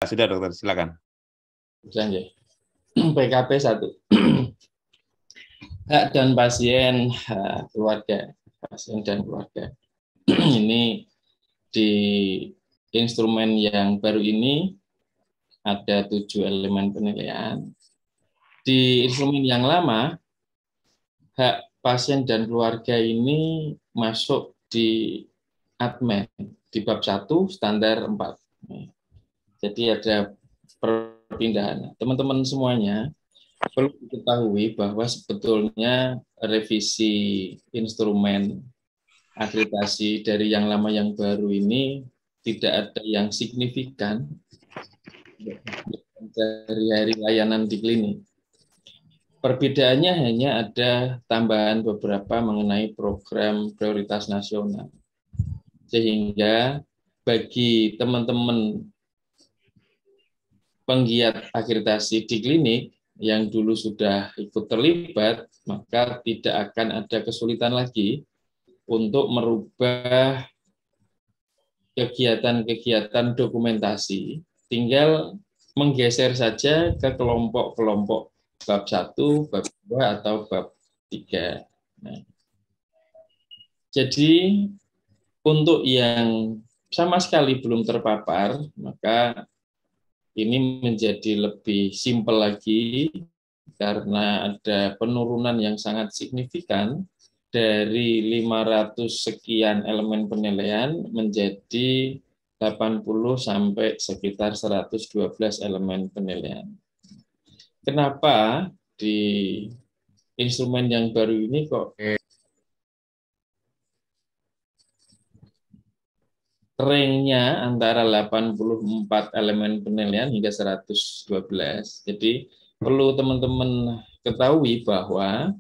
Sudah dokter, silakan. PKP 1. Hak dan pasien keluarga, pasien dan keluarga. Ini di instrumen yang baru ini ada 7 elemen penilaian. Di instrumen yang lama, hak pasien dan keluarga ini masuk di admin, di bab 1 standar 4. Jadi ada perpindahan. Teman-teman semuanya perlu diketahui bahwa sebetulnya revisi instrumen akreditasi dari yang lama yang baru ini tidak ada yang signifikan dari hari layanan di klinik. Perbedaannya hanya ada tambahan beberapa mengenai program prioritas nasional. Sehingga bagi teman-teman penggiat akreditasi di klinik yang dulu sudah ikut terlibat, maka tidak akan ada kesulitan lagi untuk merubah kegiatan-kegiatan dokumentasi, tinggal menggeser saja ke kelompok-kelompok bab 1, bab 2, atau bab 3. Nah, jadi untuk yang sama sekali belum terpapar, maka ini menjadi lebih simpel lagi karena ada penurunan yang sangat signifikan dari 500 sekian elemen penilaian menjadi 80 sampai sekitar 112 elemen penilaian. Kenapa di instrumen yang baru ini kok range-nya antara 84 elemen penilaian hingga 112. Jadi perlu teman-teman ketahui bahwa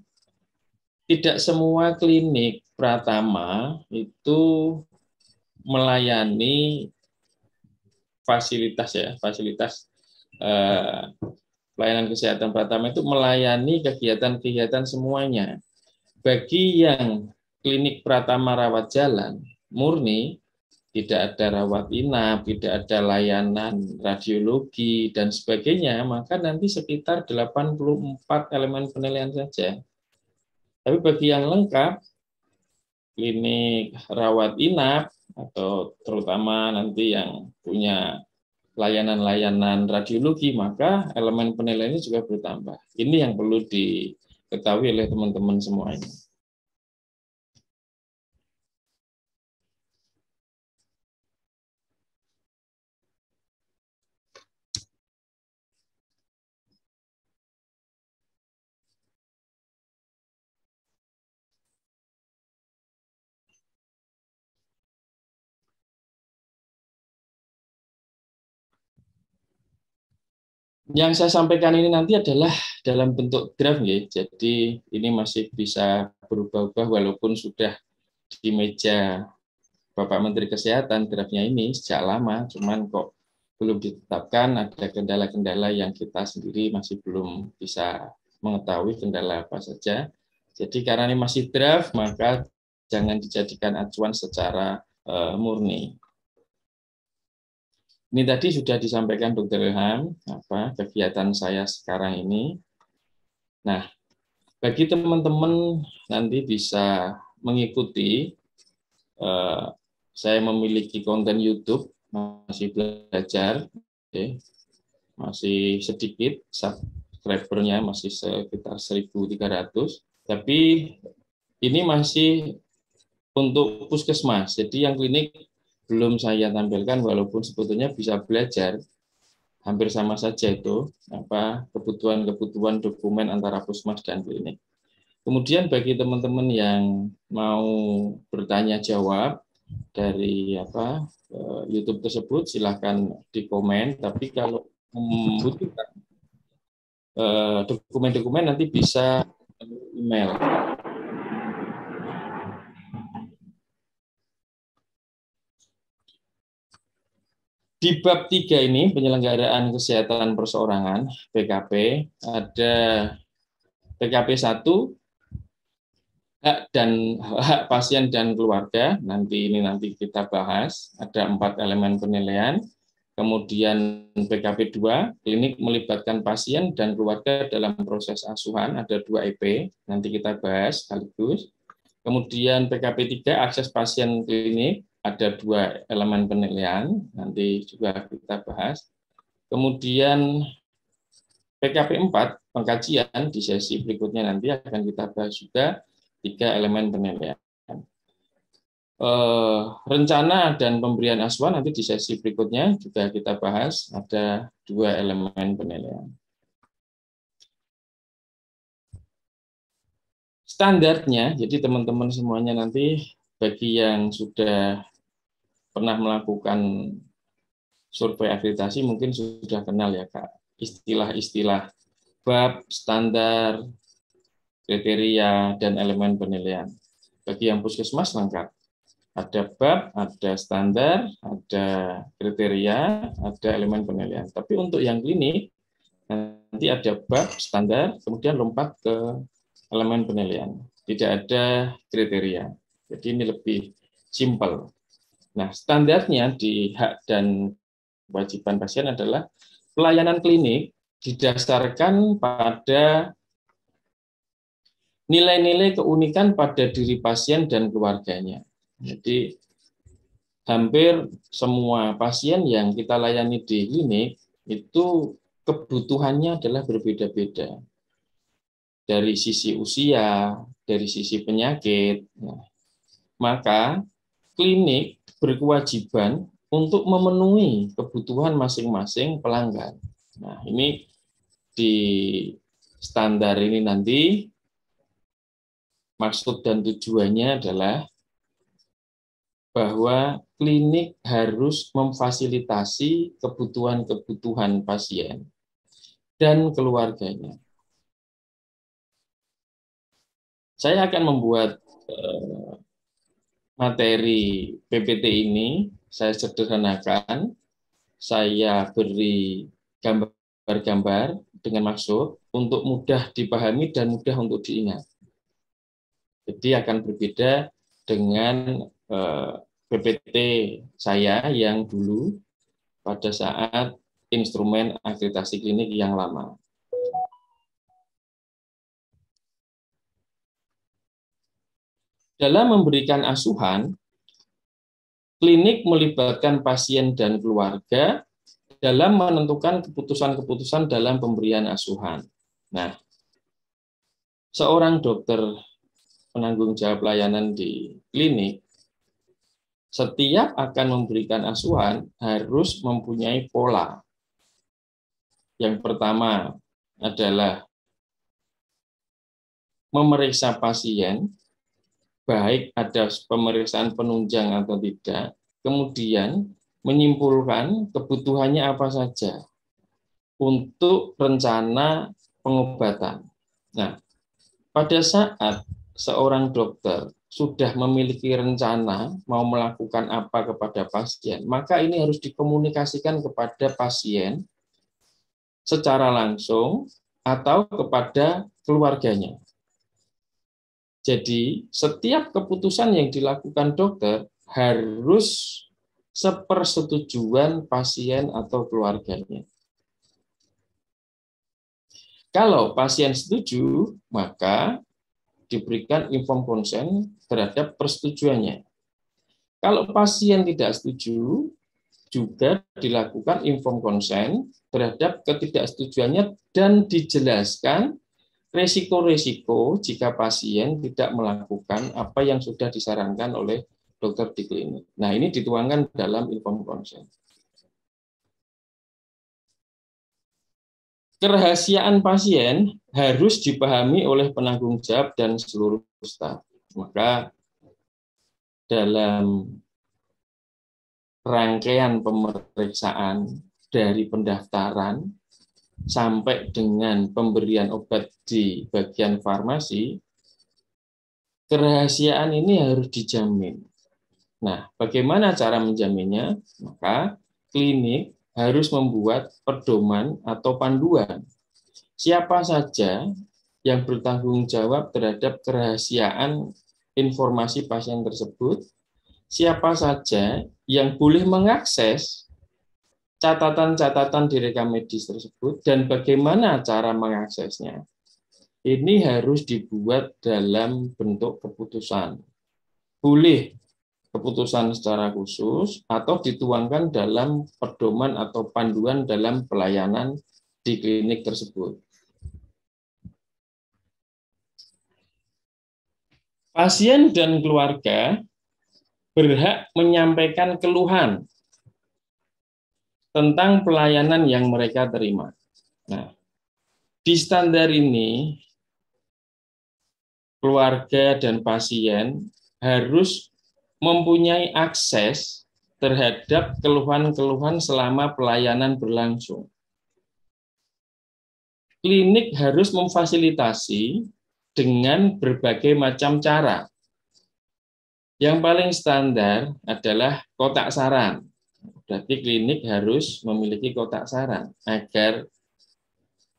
tidak semua klinik Pratama itu melayani fasilitas pelayanan kesehatan Pratama itu melayani kegiatan-kegiatan semuanya. Bagi yang klinik Pratama rawat jalan murni, tidak ada rawat inap, tidak ada layanan radiologi, dan sebagainya, maka nanti sekitar 84 elemen penilaian saja. Tapi bagi yang lengkap, klinik rawat inap, atau terutama nanti yang punya layanan-layanan radiologi, maka elemen penilaiannya juga bertambah. Ini yang perlu diketahui oleh teman-teman semuanya. Yang saya sampaikan ini nanti adalah dalam bentuk draft, ya. Jadi ini masih bisa berubah-ubah walaupun sudah di meja Bapak Menteri Kesehatan draftnya ini sejak lama, cuman kok belum ditetapkan, ada kendala-kendala yang kita sendiri masih belum bisa mengetahui kendala apa saja. Jadi karena ini masih draft, maka jangan dijadikan acuan secara murni. Ini tadi sudah disampaikan Dr. Ilham, kegiatan saya sekarang ini. Nah, bagi teman-teman nanti bisa mengikuti, saya memiliki konten YouTube, masih belajar, masih sedikit, subscribernya masih sekitar 1.300, tapi ini masih untuk puskesmas, jadi yang klinik belum saya tampilkan, walaupun sebetulnya bisa belajar, hampir sama saja itu kebutuhan-kebutuhan dokumen antara puskesmas dan klinik. Kemudian bagi teman-teman yang mau bertanya jawab dari YouTube tersebut, silahkan di komen. Tapi kalau membutuhkan dokumen-dokumen nanti bisa email. Di bab 3 ini, penyelenggaraan kesehatan perseorangan, PKP, ada PKP 1, hak pasien dan keluarga, nanti kita bahas, ada 4 elemen penilaian. Kemudian PKP 2, klinik melibatkan pasien dan keluarga dalam proses asuhan, ada 2 EP, nanti kita bahas sekaligus. Kemudian PKP 3, akses pasien klinik, ada 2 elemen penilaian, nanti juga kita bahas. Kemudian PKP 4, pengkajian, di sesi berikutnya nanti akan kita bahas juga 3 elemen penilaian. Rencana dan pemberian asuhan nanti di sesi berikutnya juga kita bahas, ada 2 elemen penilaian. Standarnya, jadi teman-teman semuanya nanti bagi yang sudah pernah melakukan survei akreditasi mungkin sudah kenal ya Kak, istilah-istilah bab, standar, kriteria, dan elemen penilaian. Bagi yang puskesmas lengkap. Ada bab, ada standar, ada kriteria, ada elemen penilaian. Tapi untuk yang klinik, nanti ada bab, standar, kemudian lompat ke elemen penilaian. Tidak ada kriteria. Jadi ini lebih simpel. Nah, standarnya di hak dan kewajiban pasien adalah pelayanan klinik didasarkan pada nilai-nilai keunikan pada diri pasien dan keluarganya. Jadi hampir semua pasien yang kita layani di klinik itu kebutuhannya adalah berbeda-beda. Dari sisi usia, dari sisi penyakit. Nah, maka klinik berkewajiban untuk memenuhi kebutuhan masing-masing pelanggan. Nah, ini di standar ini nanti maksud dan tujuannya adalah bahwa klinik harus memfasilitasi kebutuhan-kebutuhan pasien dan keluarganya. Saya akan membuat materi PPT ini, saya sederhanakan, saya beri gambar-gambar dengan maksud untuk mudah dipahami dan mudah untuk diingat. Jadi akan berbeda dengan PPT saya yang dulu pada saat instrumen akreditasi klinik yang lama. Dalam memberikan asuhan, klinik melibatkan pasien dan keluarga dalam menentukan keputusan-keputusan dalam pemberian asuhan. Nah, seorang dokter penanggung jawab layanan di klinik setiap akan memberikan asuhan harus mempunyai pola. Yang pertama adalah memeriksa pasien, baik ada pemeriksaan penunjang atau tidak, kemudian menyimpulkan kebutuhannya apa saja untuk rencana pengobatan. Nah, pada saat seorang dokter sudah memiliki rencana mau melakukan apa kepada pasien, maka ini harus dikomunikasikan kepada pasien secara langsung atau kepada keluarganya. Jadi, setiap keputusan yang dilakukan dokter harus sepersetujuan pasien atau keluarganya. Kalau pasien setuju, maka diberikan informed consent terhadap persetujuannya. Kalau pasien tidak setuju, juga dilakukan informed consent terhadap ketidaksetujuannya dan dijelaskan resiko-resiko jika pasien tidak melakukan apa yang sudah disarankan oleh dokter di klinik. Nah, ini dituangkan dalam informed consent. Kerahasiaan pasien harus dipahami oleh penanggung jawab dan seluruh staf. Maka dalam rangkaian pemeriksaan dari pendaftaran sampai dengan pemberian obat di bagian farmasi, kerahasiaan ini harus dijamin. Nah, bagaimana cara menjaminnya? Maka klinik harus membuat pedoman atau panduan. Siapa saja yang bertanggung jawab terhadap kerahasiaan informasi pasien tersebut, siapa saja yang boleh mengakses catatan-catatan di rekam medis tersebut dan bagaimana cara mengaksesnya. Ini harus dibuat dalam bentuk keputusan. Boleh keputusan secara khusus atau dituangkan dalam pedoman atau panduan dalam pelayanan di klinik tersebut. Pasien dan keluarga berhak menyampaikan keluhan tentang pelayanan yang mereka terima. Nah, di standar ini, keluarga dan pasien harus mempunyai akses terhadap keluhan-keluhan selama pelayanan berlangsung. Klinik harus memfasilitasi dengan berbagai macam cara. Yang paling standar adalah kotak saran. Berarti klinik harus memiliki kotak saran agar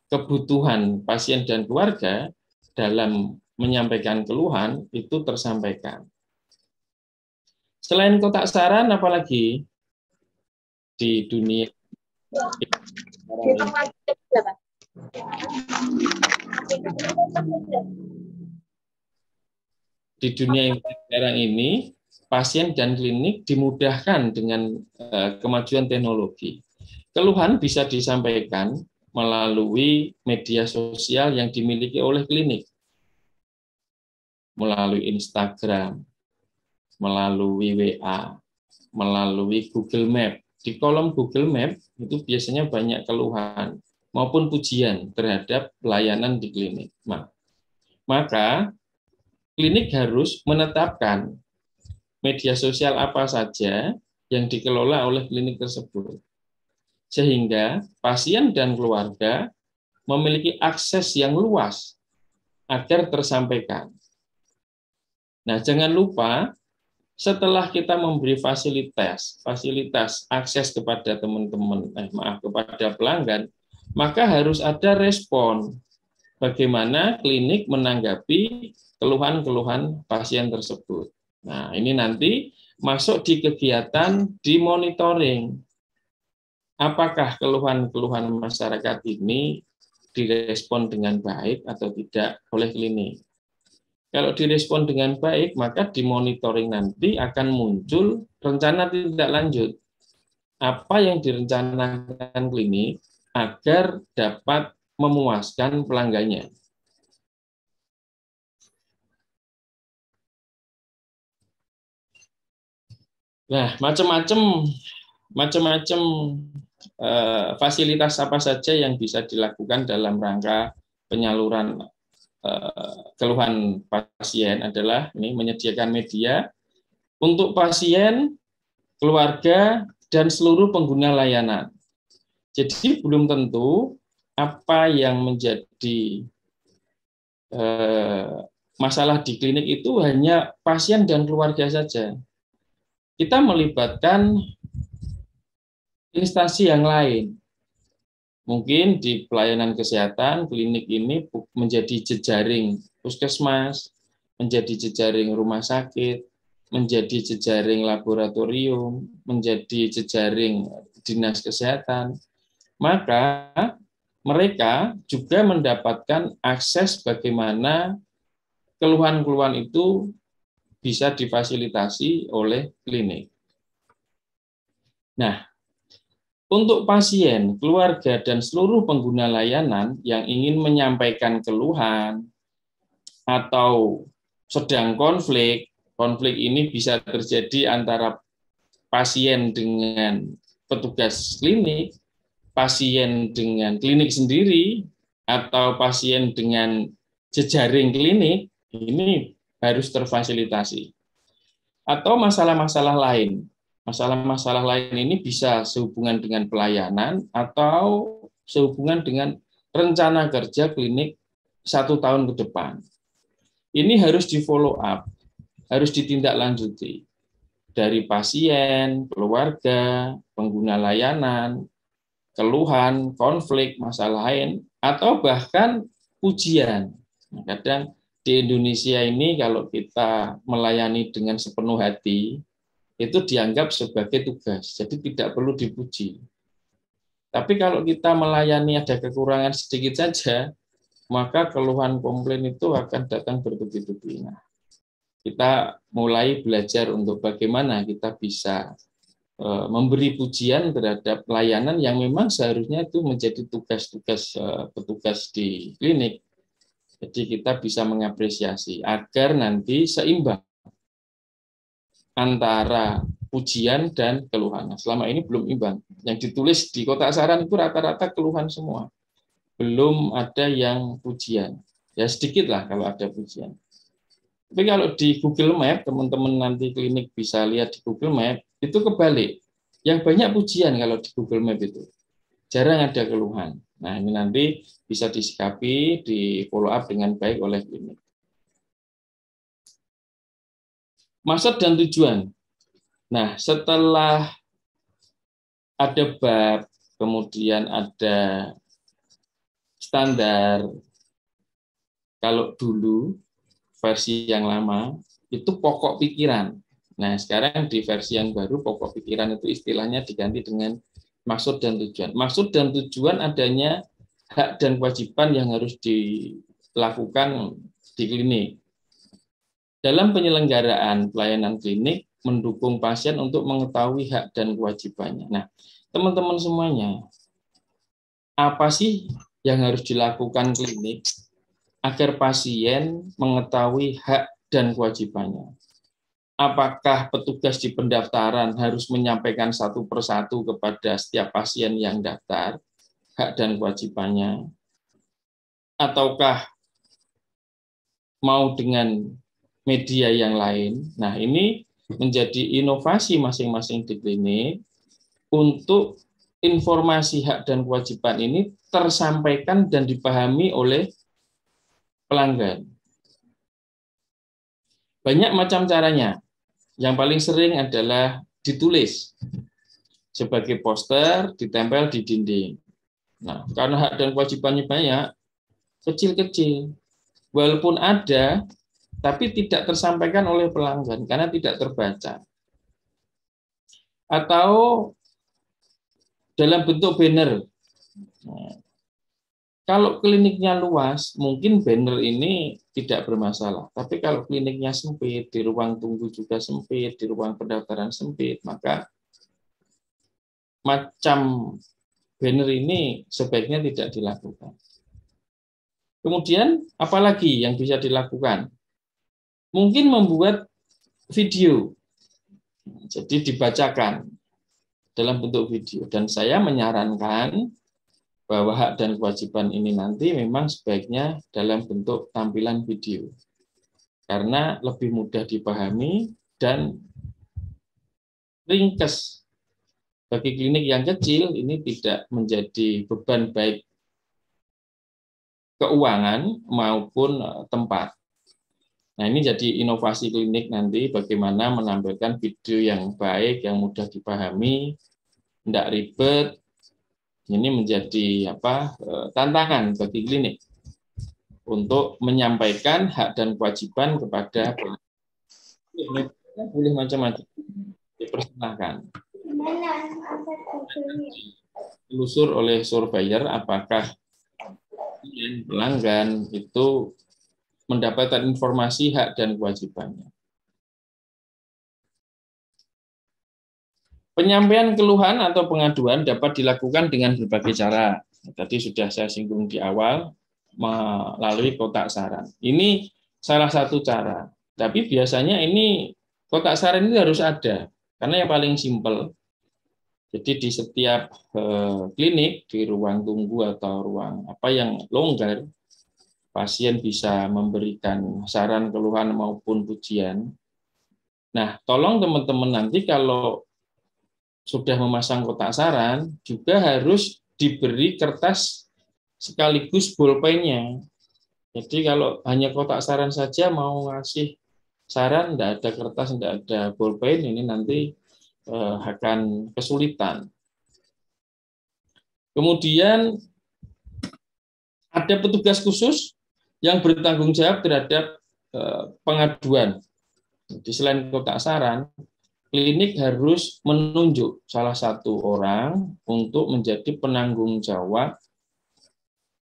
kebutuhan pasien dan keluarga dalam menyampaikan keluhan itu tersampaikan. Selain kotak saran, apalagi di dunia sekarang ini, pasien dan klinik dimudahkan dengan kemajuan teknologi. Keluhan bisa disampaikan melalui media sosial yang dimiliki oleh klinik, melalui Instagram, melalui WA, melalui Google Map. Di kolom Google Map itu biasanya banyak keluhan maupun pujian terhadap pelayanan di klinik. Maka klinik harus menetapkan media sosial apa saja yang dikelola oleh klinik tersebut, sehingga pasien dan keluarga memiliki akses yang luas agar tersampaikan. Nah, jangan lupa setelah kita memberi fasilitas akses kepada kepada pelanggan, maka harus ada respon bagaimana klinik menanggapi keluhan-keluhan pasien tersebut. Nah, ini nanti masuk di kegiatan di monitoring. Apakah keluhan-keluhan masyarakat ini direspon dengan baik atau tidak oleh klinik? Kalau direspon dengan baik, maka di monitoring nanti akan muncul rencana tindak lanjut. Apa yang direncanakan klinik agar dapat memuaskan pelanggannya. Nah, macam-macam fasilitas apa saja yang bisa dilakukan dalam rangka penyaluran keluhan pasien adalah ini menyediakan media untuk pasien, keluarga, dan seluruh pengguna layanan. Jadi belum tentu apa yang menjadi masalah di klinik itu hanya pasien dan keluarga saja. Kita melibatkan instansi yang lain. Mungkin di pelayanan kesehatan, klinik ini menjadi jejaring puskesmas, menjadi jejaring rumah sakit, menjadi jejaring laboratorium, menjadi jejaring dinas kesehatan. Maka mereka juga mendapatkan akses bagaimana keluhan-keluhan itu bisa difasilitasi oleh klinik. Nah, untuk pasien, keluarga, dan seluruh pengguna layanan yang ingin menyampaikan keluhan atau sedang konflik ini bisa terjadi antara pasien dengan petugas klinik, pasien dengan klinik sendiri, atau pasien dengan jejaring klinik, ini harus terfasilitasi. Atau masalah-masalah lain. Masalah-masalah lain ini bisa sehubungan dengan pelayanan atau sehubungan dengan rencana kerja klinik 1 tahun ke depan. Ini harus di-follow up, harus ditindaklanjuti dari pasien, keluarga, pengguna layanan, keluhan, konflik, masalah lain, atau bahkan pujian. Kadang di Indonesia ini kalau kita melayani dengan sepenuh hati, itu dianggap sebagai tugas, jadi tidak perlu dipuji. Tapi kalau kita melayani ada kekurangan sedikit saja, maka keluhan komplain itu akan datang bertubi-tubi. Nah, kita mulai belajar untuk bagaimana kita bisa memberi pujian terhadap pelayanan yang memang seharusnya itu menjadi tugas-tugas petugas di klinik. Jadi kita bisa mengapresiasi agar nanti seimbang antara pujian dan keluhan. Nah, selama ini belum imbang. Yang ditulis di kotak saran itu rata-rata keluhan semua. Belum ada yang pujian. Ya sedikit lah kalau ada pujian. Tapi kalau di Google Map, teman-teman nanti klinik bisa lihat di Google Map, itu kebalik. Yang banyak pujian kalau di Google Map itu. Jarang ada keluhan. Nah, ini nanti bisa disikapi, di follow up dengan baik oleh klinik. Maksud dan tujuan. Nah, setelah ada bab, kemudian ada standar. Kalau dulu versi yang lama itu pokok pikiran. Nah, sekarang di versi yang baru pokok pikiran itu istilahnya diganti dengan maksud dan tujuan. Maksud dan tujuan adanya hak dan kewajiban yang harus dilakukan di klinik. Dalam penyelenggaraan pelayanan klinik, mendukung pasien untuk mengetahui hak dan kewajibannya. Nah, teman-teman semuanya, apa sih yang harus dilakukan klinik agar pasien mengetahui hak dan kewajibannya? Apakah petugas di pendaftaran harus menyampaikan satu persatu kepada setiap pasien yang daftar hak dan kewajibannya? Ataukah mau dengan media yang lain? Nah, ini menjadi inovasi masing-masing di klinik untuk informasi hak dan kewajiban ini tersampaikan dan dipahami oleh pelanggan. Banyak macam caranya. Yang paling sering adalah ditulis sebagai poster, ditempel di dinding. Nah, karena hak dan kewajibannya banyak, kecil-kecil. Walaupun ada, tapi tidak tersampaikan oleh pelanggan karena tidak terbaca. Atau dalam bentuk banner. Nah, kalau kliniknya luas, mungkin banner ini tidak bermasalah. Tapi kalau kliniknya sempit, di ruang tunggu juga sempit, di ruang pendaftaran sempit, maka macam banner ini sebaiknya tidak dilakukan. Kemudian, apalagi yang bisa dilakukan? Mungkin membuat video. Jadi dibacakan dalam bentuk video. Dan saya menyarankan bahwa hak dan kewajiban ini nanti memang sebaiknya dalam bentuk tampilan video. Karena lebih mudah dipahami dan ringkas. Bagi klinik yang kecil, ini tidak menjadi beban baik keuangan maupun tempat. Nah, ini jadi inovasi klinik nanti bagaimana menampilkan video yang baik, yang mudah dipahami, tidak ribet. Ini menjadi tantangan bagi klinik untuk menyampaikan hak dan kewajiban kepada boleh macam-macam dipersilahkan. Telusur oleh surveyor apakah pelanggan itu mendapatkan informasi hak dan kewajibannya. Penyampaian keluhan atau pengaduan dapat dilakukan dengan berbagai cara. Tadi sudah saya singgung di awal, melalui kotak saran. Ini salah satu cara. Tapi biasanya ini kotak saran itu harus ada, karena yang paling simpel. Jadi di setiap klinik, di ruang tunggu atau ruang yang longgar, pasien bisa memberikan saran, keluhan maupun pujian. Nah, tolong teman-teman nanti kalau sudah memasang kotak saran, juga harus diberi kertas sekaligus bolpennya. Jadi kalau hanya kotak saran saja mau ngasih saran, tidak ada kertas, tidak ada bolpen, ini nanti akan kesulitan. Kemudian ada petugas khusus yang bertanggung jawab terhadap pengaduan. Jadi selain kotak saran, klinik harus menunjuk salah satu orang untuk menjadi penanggung jawab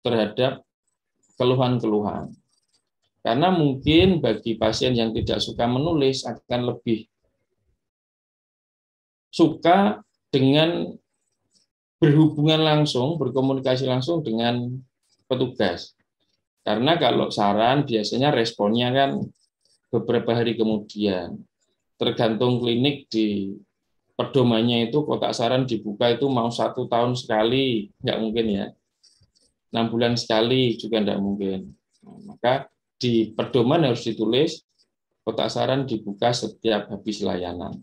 terhadap keluhan-keluhan. Karena mungkin bagi pasien yang tidak suka menulis akan lebih suka dengan berhubungan langsung, berkomunikasi langsung dengan petugas. Karena kalau saran biasanya responnya kan beberapa hari kemudian. Tergantung klinik di pedomannya itu kotak saran dibuka itu mau 1 tahun sekali, nggak mungkin ya. 6 bulan sekali juga nggak mungkin. Nah, maka di pedoman harus ditulis kotak saran dibuka setiap habis layanan.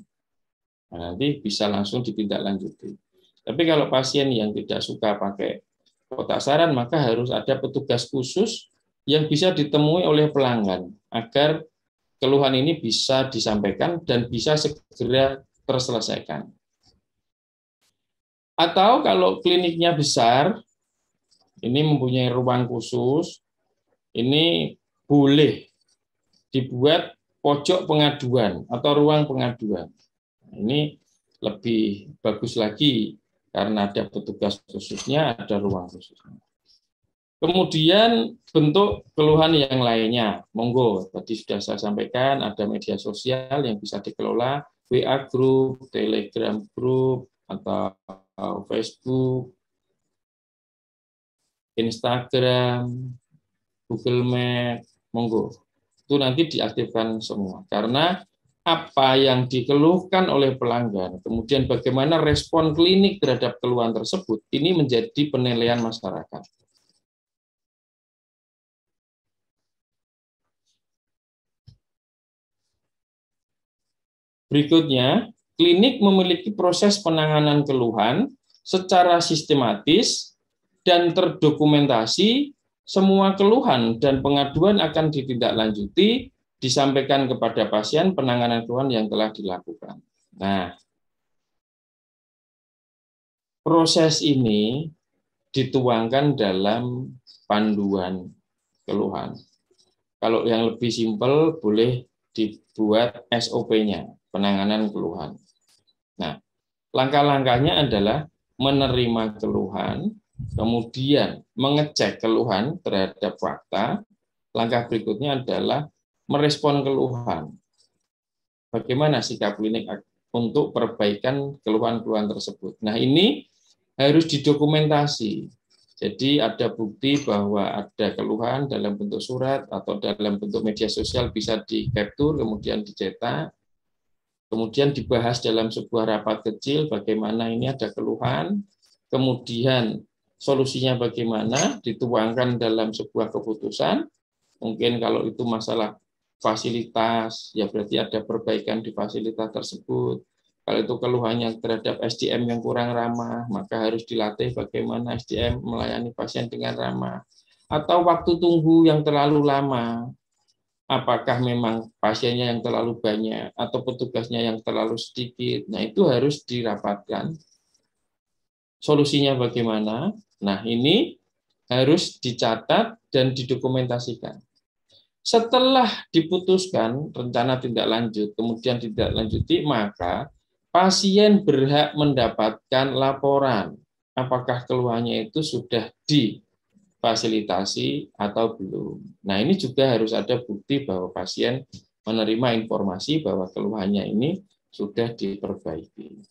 Nah, nanti bisa langsung ditindaklanjuti. Tapi kalau pasien yang tidak suka pakai kotak saran, maka harus ada petugas khusus yang bisa ditemui oleh pelanggan agar keluhan ini bisa disampaikan dan bisa segera terselesaikan. Atau kalau kliniknya besar, ini mempunyai ruang khusus, ini boleh dibuat pojok pengaduan atau ruang pengaduan. Ini lebih bagus lagi karena ada petugas khususnya, ada ruang khususnya. Kemudian bentuk keluhan yang lainnya, monggo tadi sudah saya sampaikan ada media sosial yang bisa dikelola, WA group, Telegram group, atau Facebook, Instagram, Google Map, monggo. Itu nanti diaktifkan semua. Karena apa yang dikeluhkan oleh pelanggan, kemudian bagaimana respon klinik terhadap keluhan tersebut, ini menjadi penilaian masyarakat. Berikutnya, klinik memiliki proses penanganan keluhan secara sistematis dan terdokumentasi. Semua keluhan dan pengaduan akan ditindaklanjuti, disampaikan kepada pasien penanganan keluhan yang telah dilakukan. Nah, proses ini dituangkan dalam panduan keluhan. Kalau yang lebih simpel, boleh dibuat SOP-nya, penanganan keluhan. Nah, langkah-langkahnya adalah menerima keluhan, kemudian mengecek keluhan terhadap fakta. Langkah berikutnya adalah merespon keluhan. Bagaimana sikap klinik untuk perbaikan keluhan-keluhan tersebut. Nah, ini harus didokumentasi. Jadi ada bukti bahwa ada keluhan dalam bentuk surat atau dalam bentuk media sosial bisa di-capture, kemudian dicetak, kemudian dibahas dalam sebuah rapat kecil bagaimana ini ada keluhan, kemudian solusinya bagaimana, dituangkan dalam sebuah keputusan. Mungkin kalau itu masalah fasilitas, ya berarti ada perbaikan di fasilitas tersebut. Kalau itu keluhannya terhadap SDM yang kurang ramah, maka harus dilatih bagaimana SDM melayani pasien dengan ramah. Atau waktu tunggu yang terlalu lama, apakah memang pasiennya yang terlalu banyak atau petugasnya yang terlalu sedikit. Nah, itu harus dirapatkan. Solusinya bagaimana? Nah, ini harus dicatat dan didokumentasikan. Setelah diputuskan rencana tindak lanjut, kemudian tindak lanjuti, maka pasien berhak mendapatkan laporan apakah keluhannya itu sudah difasilitasi atau belum. Nah, ini juga harus ada bukti bahwa pasien menerima informasi bahwa keluhannya ini sudah diperbaiki.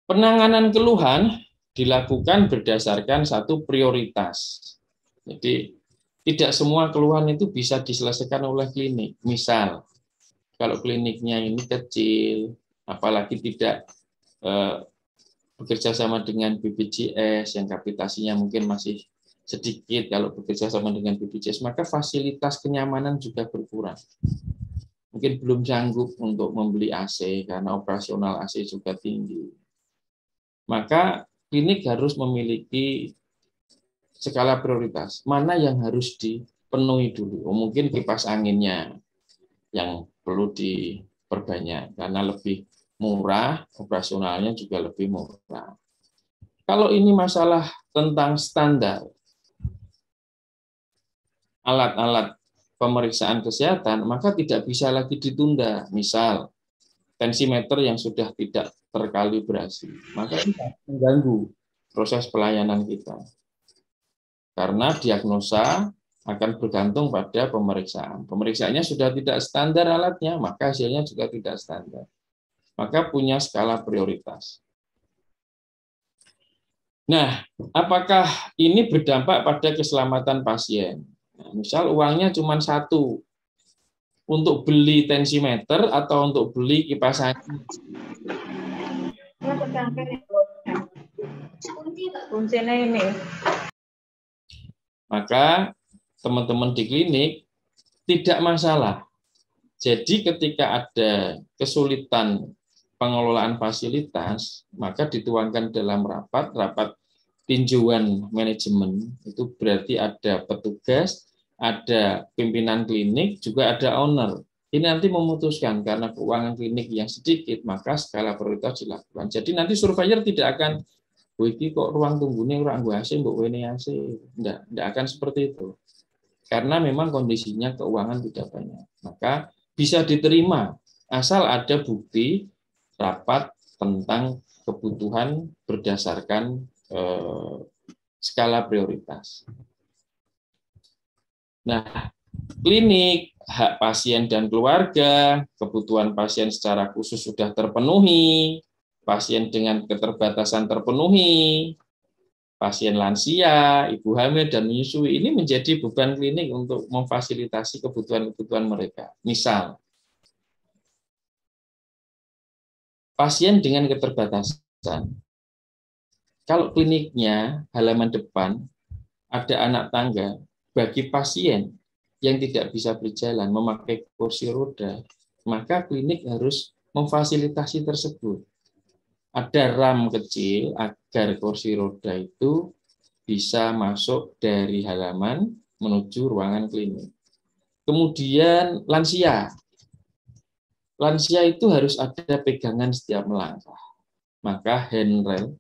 Penanganan keluhan dilakukan berdasarkan satu prioritas. Jadi, tidak semua keluhan itu bisa diselesaikan oleh klinik. Misal, kalau kliniknya ini kecil, apalagi tidak bekerja sama dengan BPJS yang kapitasinya mungkin masih sedikit, kalau bekerja sama dengan BPJS, maka fasilitas kenyamanan juga berkurang. Mungkin belum sanggup untuk membeli AC karena operasional AC juga tinggi. Maka klinik harus memiliki skala prioritas, mana yang harus dipenuhi dulu. Mungkin kipas anginnya yang perlu diperbanyak karena lebih murah, operasionalnya juga lebih murah. Kalau ini masalah tentang standar, alat-alat pemeriksaan kesehatan, maka tidak bisa lagi ditunda. Misal, tensimeter yang sudah tidak terkalibrasi, maka itu mengganggu proses pelayanan kita. Karena diagnosa akan bergantung pada pemeriksaan. Pemeriksaannya sudah tidak standar alatnya, maka hasilnya juga tidak standar. Maka punya skala prioritas. Nah, apakah ini berdampak pada keselamatan pasien? Nah, misal uangnya cuma 1 untuk beli tensimeter atau untuk beli kipas angin. Kuncinya ini. Maka teman-teman di klinik tidak masalah. Jadi ketika ada kesulitan pengelolaan fasilitas, maka dituangkan dalam rapat tinjauan manajemen. Itu berarti ada petugas, ada pimpinan klinik, juga ada owner. Ini nanti memutuskan karena keuangan klinik yang sedikit, maka skala prioritas dilakukan. Jadi nanti surveyor tidak akan, iki kok ruang tunggunya orang gua AC, mbok wene AC. Tidak akan seperti itu. Karena memang kondisinya keuangan tidak banyak. Maka bisa diterima asal ada bukti rapat tentang kebutuhan berdasarkan skala prioritas. Nah, klinik, hak pasien dan keluarga, kebutuhan pasien secara khusus sudah terpenuhi, pasien dengan keterbatasan terpenuhi, pasien lansia, ibu hamil, dan menyusui, ini menjadi beban klinik untuk memfasilitasi kebutuhan-kebutuhan mereka. Misal, pasien dengan keterbatasan, kalau kliniknya halaman depan ada anak tangga, bagi pasien yang tidak bisa berjalan, memakai kursi roda, maka klinik harus memfasilitasi tersebut. Ada ram kecil agar kursi roda itu bisa masuk dari halaman menuju ruangan klinik. Kemudian lansia. Lansia itu harus ada pegangan setiap melangkah. Maka handrail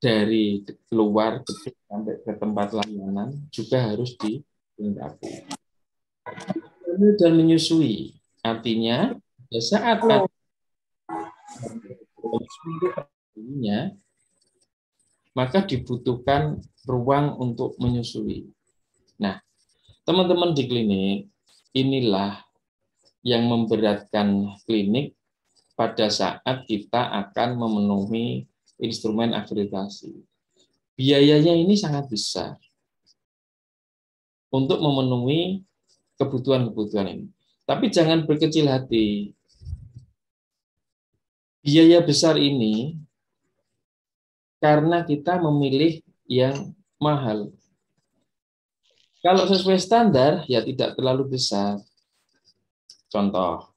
dari luar sampai ke tempat layanan juga harus dilengkapi. Dan menyusui. Artinya, saat maka dibutuhkan ruang untuk menyusui. Nah, teman-teman di klinik, inilah yang memberatkan klinik pada saat kita akan memenuhi instrumen akreditasi. Biayanya ini sangat besar untuk memenuhi kebutuhan-kebutuhan ini. Tapi jangan berkecil hati. Biaya besar ini karena kita memilih yang mahal. Kalau sesuai standar, ya tidak terlalu besar. Contoh,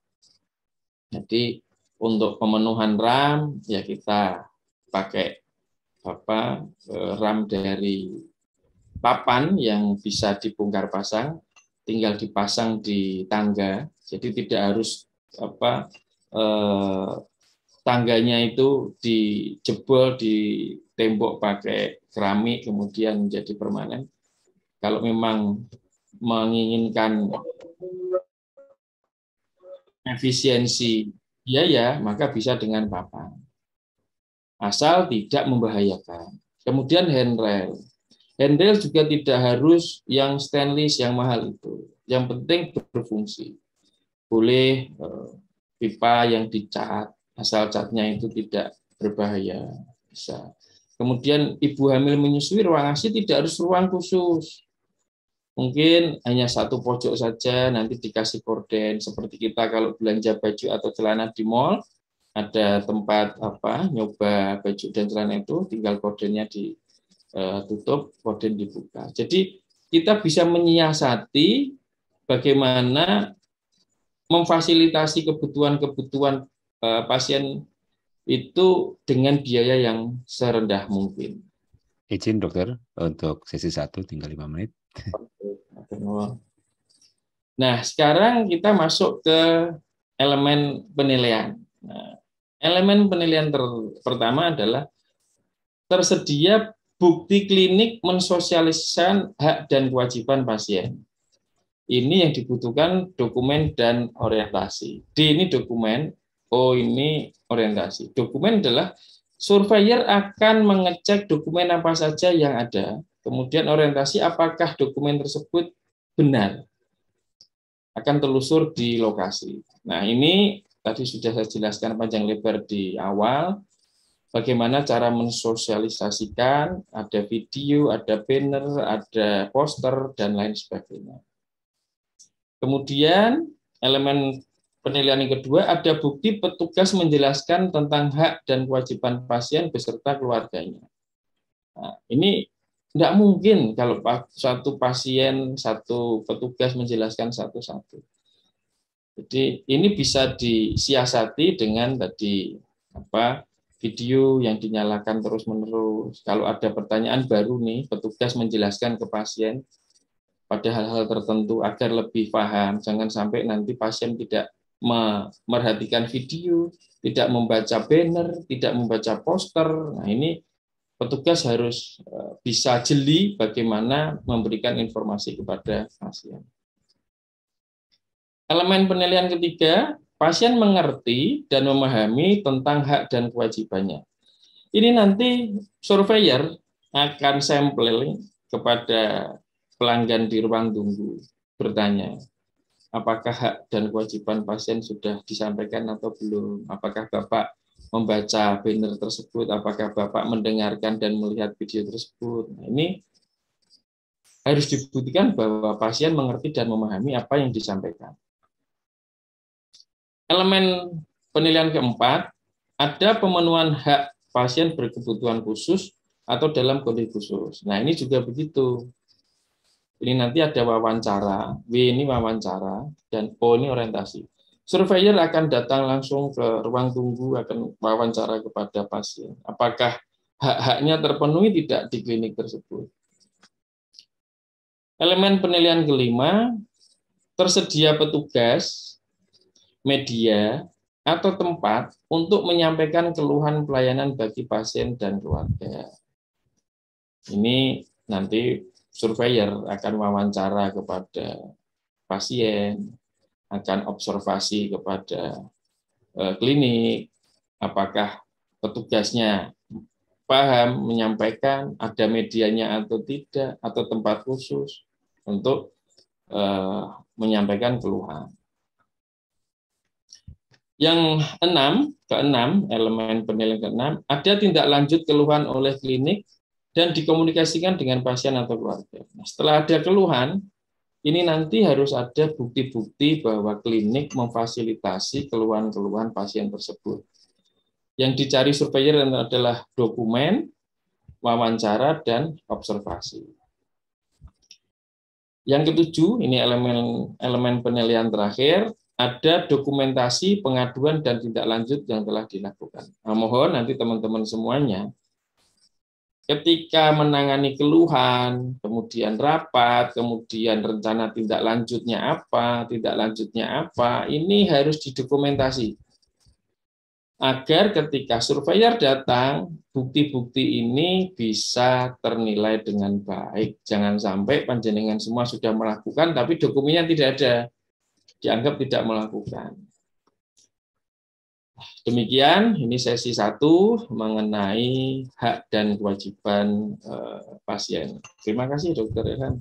jadi untuk pemenuhan RAM, ya kita pakai RAM dari papan yang bisa dibongkar pasang, tinggal dipasang di tangga, jadi tidak harus tangganya itu dijebol di tembok pakai keramik kemudian menjadi permanen. Kalau memang menginginkan efisiensi biaya, maka bisa dengan papan. Asal tidak membahayakan. Kemudian handrail. Handrail juga tidak harus yang stainless yang mahal itu. Yang penting berfungsi. Boleh pipa yang dicat, asal catnya itu tidak berbahaya. Bisa. Kemudian ibu hamil menyusui, ruang ASI tidak harus ruang khusus. Mungkin hanya satu pojok saja, nanti dikasih korden. Seperti kita kalau belanja baju atau celana di mall, ada tempat nyoba baju dan celana itu, tinggal kordennya ditutup, korden dibuka. Jadi kita bisa menyiasati bagaimana memfasilitasi kebutuhan-kebutuhan pasien itu dengan biaya yang serendah mungkin. Izin dokter, untuk sesi 1 tinggal 5 menit. Nah, sekarang kita masuk ke elemen penilaian. Nah, elemen penilaian pertama adalah tersedia bukti klinik mensosialisasikan hak dan kewajiban pasien. Ini yang dibutuhkan dokumen dan orientasi. D ini dokumen, O ini orientasi. Dokumen adalah surveyor akan mengecek dokumen apa saja yang ada, kemudian orientasi apakah dokumen tersebut benar, akan telusur di lokasi. Nah, ini tadi sudah saya jelaskan panjang lebar di awal, bagaimana cara mensosialisasikan, ada video, ada banner, ada poster, dan lain sebagainya. Kemudian elemen penilaian yang kedua, ada bukti petugas menjelaskan tentang hak dan kewajiban pasien beserta keluarganya. Nah, ini tidak mungkin kalau satu pasien, satu petugas menjelaskan satu-satu. Jadi ini bisa disiasati dengan tadi video yang dinyalakan terus-menerus. Kalau ada pertanyaan baru nih, petugas menjelaskan ke pasien pada hal-hal tertentu agar lebih paham. Jangan sampai nanti pasien tidak memerhatikan video, tidak membaca banner, tidak membaca poster. Nah, ini petugas harus bisa jeli bagaimana memberikan informasi kepada pasien. Elemen penilaian ketiga, pasien mengerti dan memahami tentang hak dan kewajibannya. Ini nanti surveyor akan sampling kepada pelanggan di ruang tunggu, bertanya, apakah hak dan kewajiban pasien sudah disampaikan atau belum? Apakah Bapak membaca banner tersebut? Apakah Bapak mendengarkan dan melihat video tersebut? Nah, ini harus dibuktikan bahwa pasien mengerti dan memahami apa yang disampaikan. Elemen penilaian keempat, ada pemenuhan hak pasien berkebutuhan khusus atau dalam kondisi khusus. Nah, ini juga begitu. Ini nanti ada wawancara, W ini wawancara, dan O ini orientasi. Surveyor akan datang langsung ke ruang tunggu, akan wawancara kepada pasien. Apakah hak-haknya terpenuhi tidak di klinik tersebut? Elemen penilaian kelima, tersedia petugas, media, atau tempat untuk menyampaikan keluhan pelayanan bagi pasien dan keluarga. Ini nanti surveyor akan wawancara kepada pasien, akan observasi kepada klinik, apakah petugasnya paham menyampaikan, ada medianya atau tidak, atau tempat khusus untuk menyampaikan keluhan. Yang keenam, elemen penilaian keenam, ada tindak lanjut keluhan oleh klinik dan dikomunikasikan dengan pasien atau keluarga. Nah, setelah ada keluhan, ini nanti harus ada bukti-bukti bahwa klinik memfasilitasi keluhan-keluhan pasien tersebut. Yang dicari surveyor adalah dokumen, wawancara, dan observasi. Yang ketujuh, ini elemen penilaian terakhir, ada dokumentasi pengaduan dan tindak lanjut yang telah dilakukan. Nah, mohon nanti teman-teman semuanya, ketika menangani keluhan, kemudian rapat, kemudian rencana tindak lanjutnya apa, ini harus didokumentasi. Agar ketika surveyor datang, bukti-bukti ini bisa ternilai dengan baik. Jangan sampai panjenengan semua sudah melakukan, tapi dokumennya tidak ada, dianggap tidak melakukan. Demikian, ini sesi 1 mengenai hak dan kewajiban pasien. Terima kasih, Dr. Ilham.